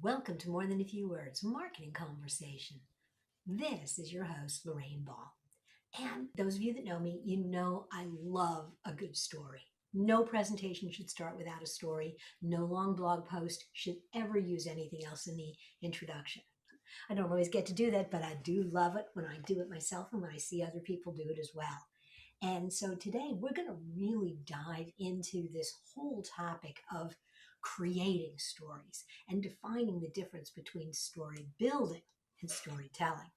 Welcome to More Than a Few Words Marketing Conversation. This is your host, Lorraine Ball. And those of you that know me, you know I love a good story. No presentation should start without a story. No long blog post should ever use anything else in the introduction. I don't always get to do that, but I do love it when I do it myself and when I see other people do it as well. And so today we're going to really dive into this whole topic of creating stories and defining the difference between story building and storytelling.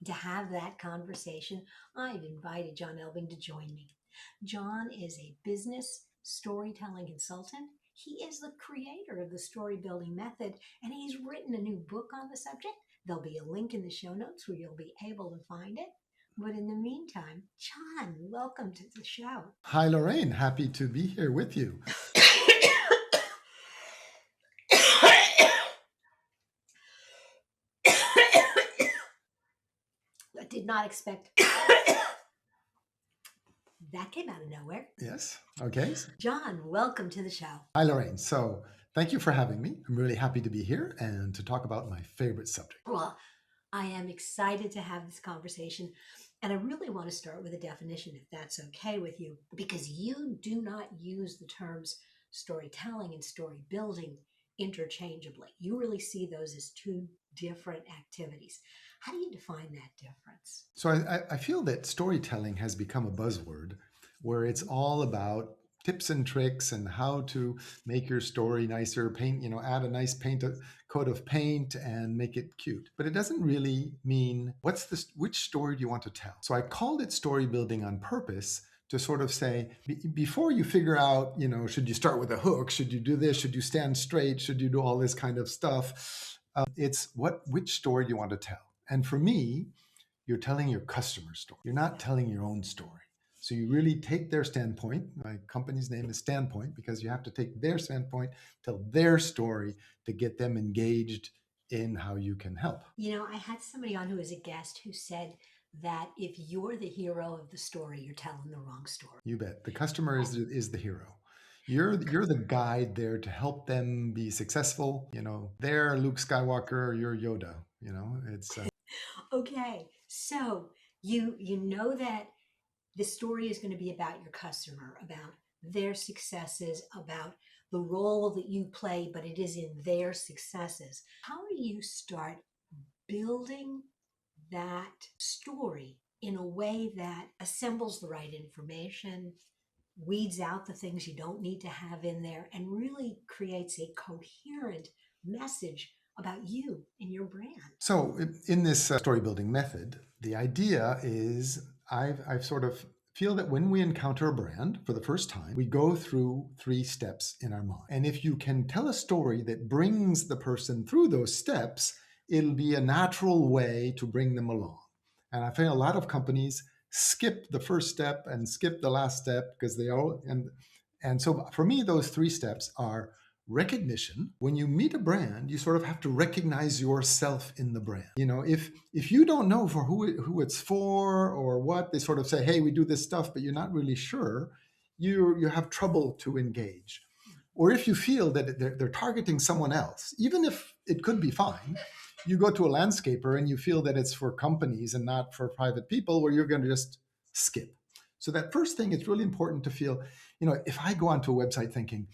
To have that conversation, I've invited John Elbing to join me. John is a business storytelling consultant. He is the creator of the story building method, and he's written a new book on the subject. There'll be a link in the show notes where you'll be able to find it. But in the meantime, John, welcome to the show. Hi, Lorraine. Happy to be here with you. I did not expect that came out of nowhere. Yes. Okay. John, welcome to the show. Hi, Lorraine. So thank you for having me. I'm really happy to be here and to talk about my favorite subject. Well, I am excited to have this conversation. And I really want to start with a definition, if that's okay with you, because you do not use the terms storytelling and story building interchangeably. You really see those as two different activities. How do you define that difference? So I feel that storytelling has become a buzzword where it's all about tips and tricks and how to make your story nicer, add a nice coat of paint and make it cute. But it doesn't really mean which story do you want to tell? So I called it story building on purpose to sort of say, before you figure out, should you start with a hook? Should you do this? Should you stand straight? Should you do all this kind of stuff? It's which story do you want to tell? And for me, you're telling your customer's story. You're not telling your own story. So you really take their standpoint. My company's name is Standpoint because you have to take their standpoint, tell their story to get them engaged in how you can help. I had somebody on who was a guest who said that if you're the hero of the story, you're telling the wrong story. You bet. The customer is the hero. You're the guide there to help them be successful. They're Luke Skywalker, you're Yoda. It's Okay, so you know that the story is going to be about your customer, about their successes, about the role that you play, but it is in their successes. How do you start building that story in a way that assembles the right information, weeds out the things you don't need to have in there, and really creates a coherent message about you and your brand? So in this story building method, the idea is I've sort of feel that when we encounter a brand for the first time, we go through 3 steps in our mind. And if you can tell a story that brings the person through those steps, it'll be a natural way to bring them along. And I find a lot of companies skip the first step and skip the last step because they all, and so for me, those 3 steps are recognition. When you meet a brand, you sort of have to recognize yourself in the brand. If you don't know for who it's for or what, they sort of say, hey, we do this stuff, but you're not really sure, you have trouble to engage. Or if you feel that they're targeting someone else, even if it could be fine, you go to a landscaper and you feel that it's for companies and not for private people, where you're going to just skip. So that first thing, it's really important to feel, if I go onto a website thinking,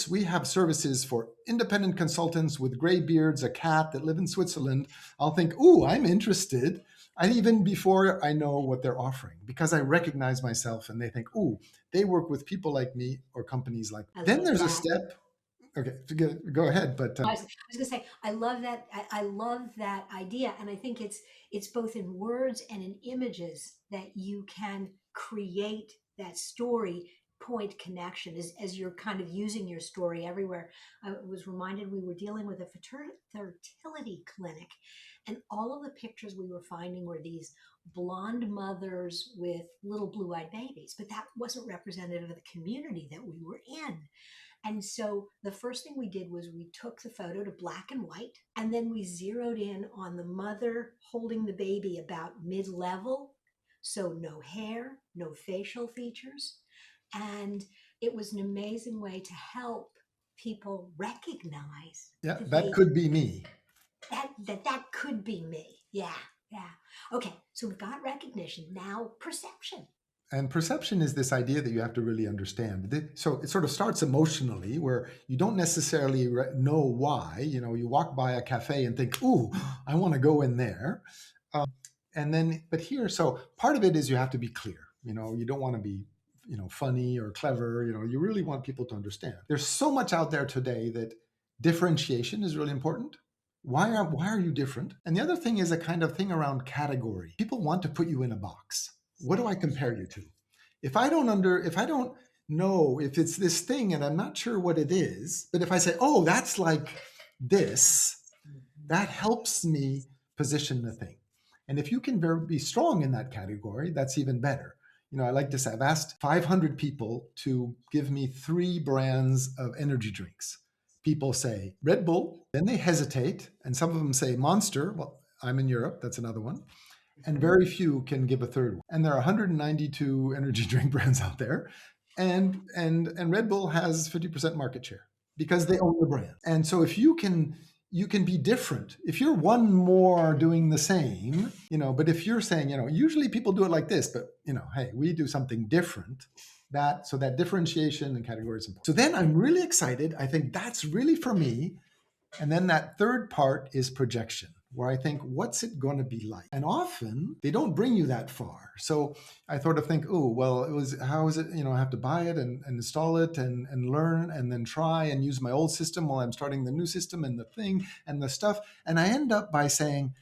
we have services for independent consultants with gray beards, a cat that live in Switzerland, I'll think, ooh, I'm interested. Even before I know what they're offering, because I recognize myself and they think, ooh, they work with people like me or companies like me. Then there's a step. Okay, go ahead. But I was going to say, I love that. I love that idea. And I think it's both in words and in images that you can create that story point connection as you're kind of using your story everywhere. I was reminded we were dealing with a fertility clinic, and all of the pictures we were finding were these blonde mothers with little blue-eyed babies, but that wasn't representative of the community that we were in. And so the first thing we did was we took the photo to black and white, and then we zeroed in on the mother holding the baby about mid-level. So no hair, no facial features. And it was an amazing way to help people recognize Yeah, that that could be me. that could be me. Yeah, yeah. Okay, so we've got recognition. Now perception. And perception is this idea that you have to really understand. So it sort of starts emotionally, where you don't necessarily know why. You walk by a cafe and think, "Ooh, I want to go in there." And then, but here, so part of it is you have to be clear. You don't want to be, funny or clever. You really want people to understand. There's so much out there today that differentiation is really important. Why are you different? And the other thing is a kind of thing around category. People want to put you in a box. What do I compare you to? If I don't know if it's this thing and I'm not sure what it is, but if I say, "Oh, that's like this," that helps me position the thing. And if you can be strong in that category, that's even better. I like to say, I've asked 500 people to give me 3 brands of energy drinks. People say Red Bull, then they hesitate, and some of them say Monster. Well, I'm in Europe, that's another one. And very few can give a third one. And there are 192 energy drink brands out there. And Red Bull has 50% market share because they own the brand. And so if you can be different. If you're one more doing the same, but if you're saying, usually people do it like this, but hey, we do something different. So that differentiation and category is important. So then I'm really excited. I think that's really for me. And then that third part is projection, where I think, what's it going to be like? And often they don't bring you that far. So I sort of think, oh, well, how is it? I have to buy it and install it and learn and then try and use my old system while I'm starting the new system and the thing and the stuff. And I end up by saying,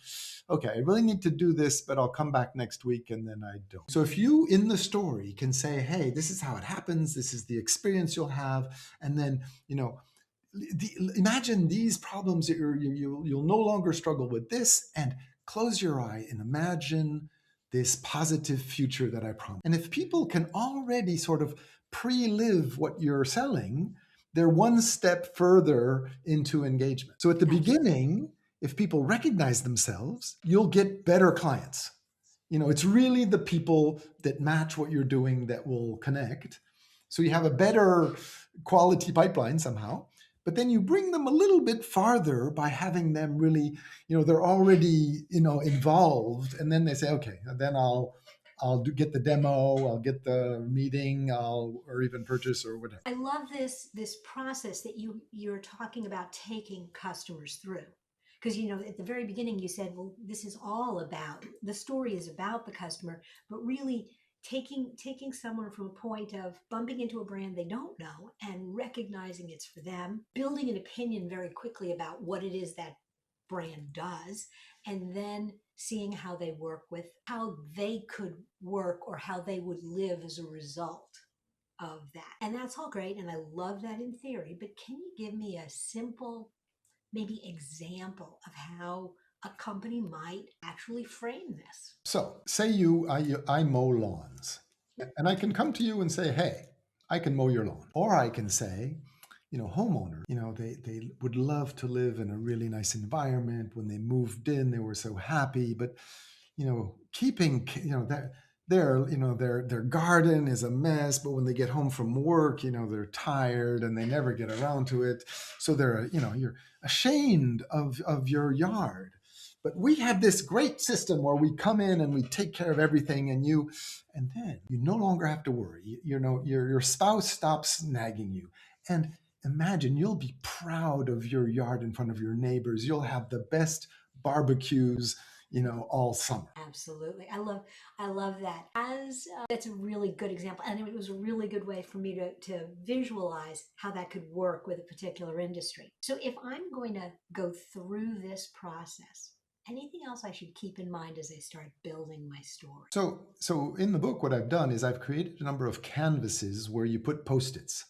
okay, I really need to do this, but I'll come back next week, and then I don't. So if you in the story can say, hey, this is how it happens, this is the experience you'll have, and then, imagine these problems that you'll no longer struggle with this, and close your eye and imagine this positive future that I promise. And if people can already sort of pre-live what you're selling, they're one step further into engagement. So at the beginning, if people recognize themselves, you'll get better clients. It's really the people that match what you're doing that will connect. So you have a better quality pipeline somehow. But then you bring them a little bit farther by having them really, they're already, involved. And then they say, okay, then I'll get the demo, I'll get the meeting, or even purchase or whatever. I love this process that you're talking about taking customers through. Because, at the very beginning, you said, well, this is all about, the story is about the customer, but really taking someone from a point of bumping into a brand they don't know and recognizing it's for them, building an opinion very quickly about what it is that brand does, and then seeing how they work with, how they could work or how they would live as a result of that. And that's all great. And I love that in theory, but can you give me a simple, maybe example of how a company might actually frame this? So say I mow lawns, and I can come to you and say, hey, I can mow your lawn. Or I can say, homeowner, they would love to live in a really nice environment. When they moved in, they were so happy, but, keeping, that their garden is a mess, but when they get home from work, they're tired and they never get around to it. So you're ashamed of your yard. But we have this great system where we come in and we take care of everything, and then you no longer have to worry. Your spouse stops nagging you. And imagine you'll be proud of your yard in front of your neighbors. You'll have the best barbecues, all summer. Absolutely. I love that. That's a really good example. And it was a really good way for me to visualize how that could work with a particular industry. So if I'm going to go through this process, anything else I should keep in mind as I start building my story? So in the book, what I've done is I've created a number of canvases where you put Post-its.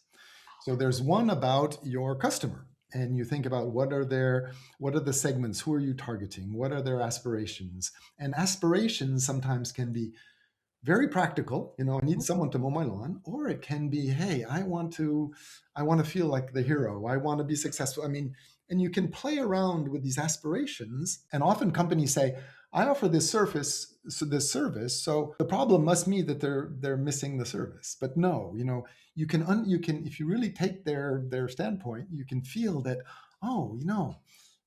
So there's one about your customer, and you think about what are the segments, who are you targeting, what are their aspirations? And aspirations sometimes can be very practical. I need someone to mow my lawn, or it can be, hey, I want to feel like the hero. I want to be successful. And you can play around with these aspirations. And often companies say, I offer this service, so the problem must be that they're missing the service. But no, you can if you really take their standpoint, you can feel that, oh,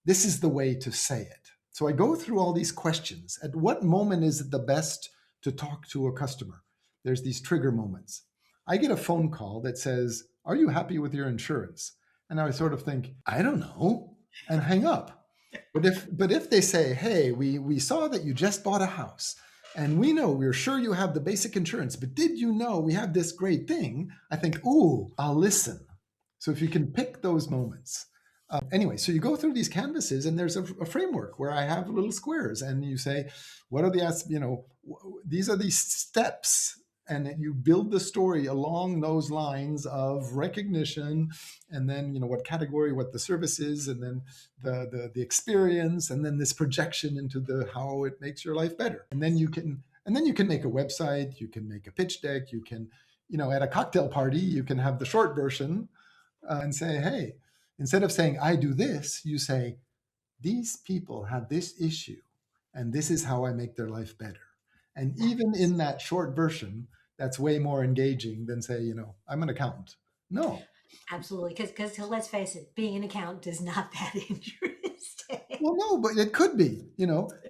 this is the way to say it. So I go through all these questions. At what moment is it the best to talk to a customer? There's these trigger moments. I get a phone call that says, "Are you happy with your insurance?" And I sort of think, I don't know, and hang up. But if they say, "Hey, we saw that you just bought a house, and we're sure you have the basic insurance, but did you know we have this great thing?" I think, "Ooh, I'll listen." So if you can pick those moments. Anyway, so you go through these canvases, and there's a framework where I have little squares, and you say, "What are these are these steps." And you build the story along those lines of recognition, and then what category, what the service is, and then the experience, and then this projection into the how it makes your life better. And then you can make a website, you can make a pitch deck, you can, at a cocktail party, you can have the short version, and say, "Hey, instead of saying I do this, you say these people have this issue, and this is how I make their life better." And even in that short version, that's way more engaging than say, "I'm an accountant." No. Absolutely. Because let's face it, being an accountant is not that interesting. Well, no, but it could be.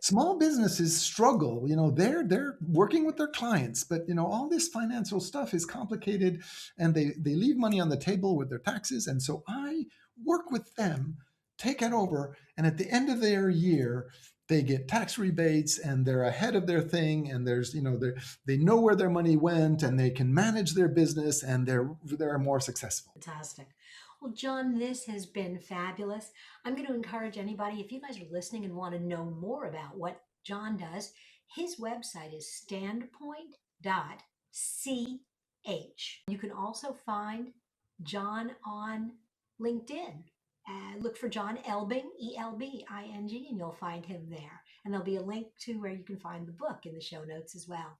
Small businesses struggle. They're working with their clients, but all this financial stuff is complicated, and they leave money on the table with their taxes. And so I work with them, take it over, and at the end of their year, they get tax rebates, and they're ahead of their thing, and they know where their money went, and they can manage their business, and they're more successful. Fantastic. Well, John, this has been fabulous. I'm going to encourage anybody, if you guys are listening and want to know more about what John does, his website is standpoint.ch. You can also find John on LinkedIn. Look for John Elbing, Elbing, and you'll find him there. And there'll be a link to where you can find the book in the show notes as well.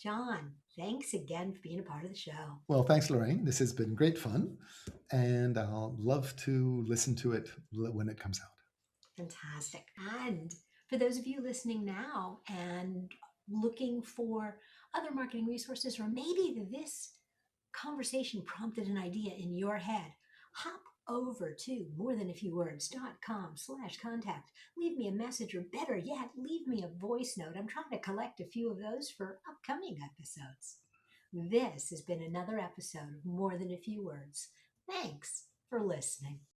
John, thanks again for being a part of the show. Well, thanks, Lorraine. This has been great fun, and I'll love to listen to it when it comes out. Fantastic. And for those of you listening now and looking for other marketing resources, or maybe this conversation prompted an idea in your head, hop over to morethanafewwords.com/contact. Leave me a message, or better yet, leave me a voice note. I'm trying to collect a few of those for upcoming episodes. This has been another episode of More Than a Few Words. Thanks for listening.